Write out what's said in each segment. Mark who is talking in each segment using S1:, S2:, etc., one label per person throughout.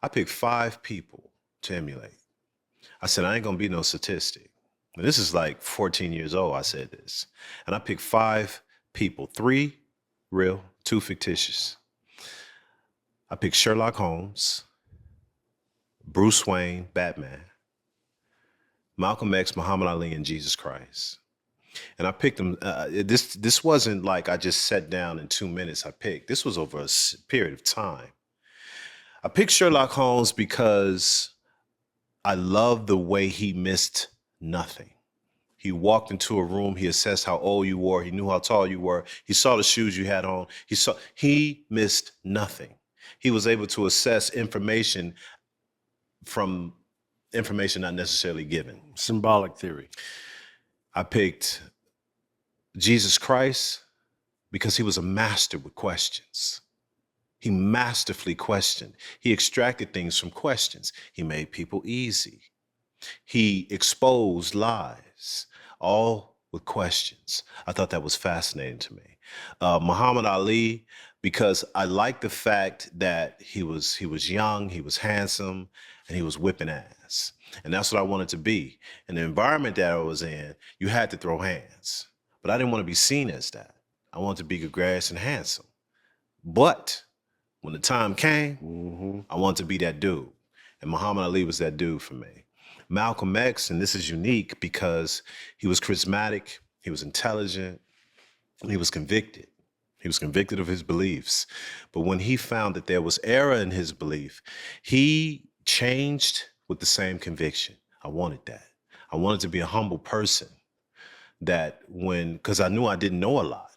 S1: I picked 5 people to emulate. I said, I ain't gonna be no statistic. And this is like 14 years old, I said this. And I picked 5 people, 3 real, 2 fictitious. I picked Sherlock Holmes, Bruce Wayne, Batman, Malcolm X, Muhammad Ali, and Jesus Christ. And I picked them. This wasn't like I just sat down in 2 minutes. I picked. This was over a period of time. I picked Sherlock Holmes because I love the way he missed nothing. He walked into a room. He assessed how old you were. He knew how tall you were. He saw the shoes you had on. He missed nothing. He was able to assess information from information not necessarily given.
S2: Symbolic theory.
S1: I picked Jesus Christ because he was a master with questions. He masterfully questioned. He extracted things from questions. He made people easy. He exposed lies, all with questions. I thought that was fascinating to me. Muhammad Ali, because I like the fact that he was young, he was handsome, and he was whipping ass. And that's what I wanted to be. In the environment that I was in, you had to throw hands. But I didn't want to be seen as that. I wanted to be gregarious and handsome. But when the time came, I wanted to be that dude. And Muhammad Ali was that dude for me. Malcolm X, and this is unique because he was charismatic, he was intelligent, and he was convicted. He was convicted of his beliefs. But when he found that there was error in his belief, he changed with the same conviction. I wanted that. I wanted to be a humble person that because I knew I didn't know a lot,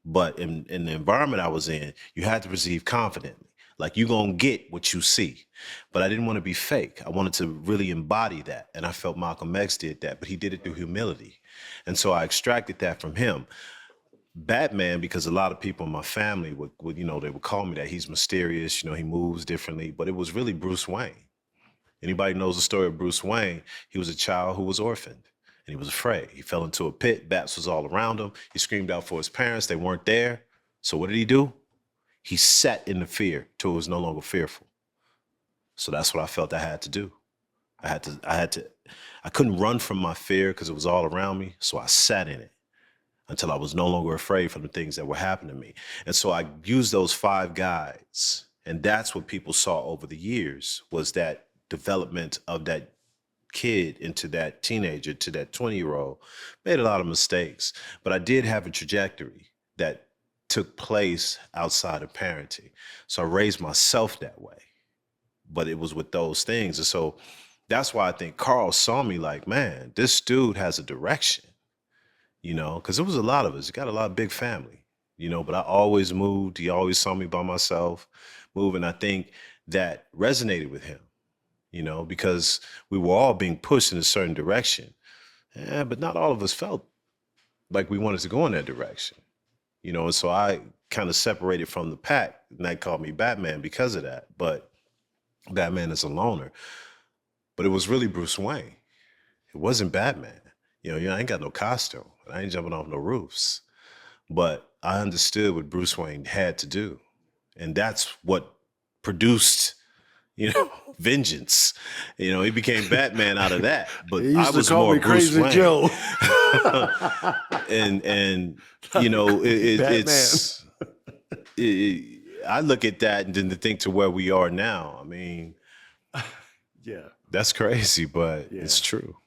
S1: but in the environment I was in, you had to perceive confidently. Like, you're going to get what you see. But I didn't want to be fake. I wanted to really embody that. And I felt Malcolm X did that, but he did it through humility. And so I extracted that from him. Batman, because a lot of people in my family would they would call me that. He's mysterious, he moves differently, but it was really Bruce Wayne. Anybody knows the story of Bruce Wayne, he was a child who was orphaned and he was afraid. He fell into a pit, bats was all around him. He screamed out for his parents, they weren't there. So what did he do? He sat in the fear till it was no longer fearful. So that's what I felt I had to do. I couldn't run from my fear because it was all around me. So I sat in it until I was no longer afraid from the things that were happening to me. And so I used those 5 guides. And that's what people saw over the years, was that development of that kid into that teenager to that 20-year-old. Made a lot of mistakes, but I did have a trajectory that took place outside of parenting. So I raised myself that way, but it was with those things. And so that's why I think Carl saw me like, man, this dude has a direction, because there was a lot of us. He got a lot of big family, but I always moved. He always saw me by myself moving. I think that resonated with him, because we were all being pushed in a certain direction. But not all of us felt like we wanted to go in that direction. And so I kind of separated from the pack, and they called me Batman because of that. But Batman is a loner. But it was really Bruce Wayne. It wasn't Batman. I ain't got no costume. I ain't jumping off no roofs. But I understood what Bruce Wayne had to do. And that's what produced, vengeance. He became Batman out of that. But
S2: He used
S1: I
S2: to
S1: was
S2: call
S1: more
S2: me
S1: Bruce
S2: Crazy
S1: Wayne.
S2: Joe.
S1: and I look at that and then to think to where we are now. I mean,
S2: Yeah.
S1: that's crazy, but
S2: Yeah.
S1: it's true.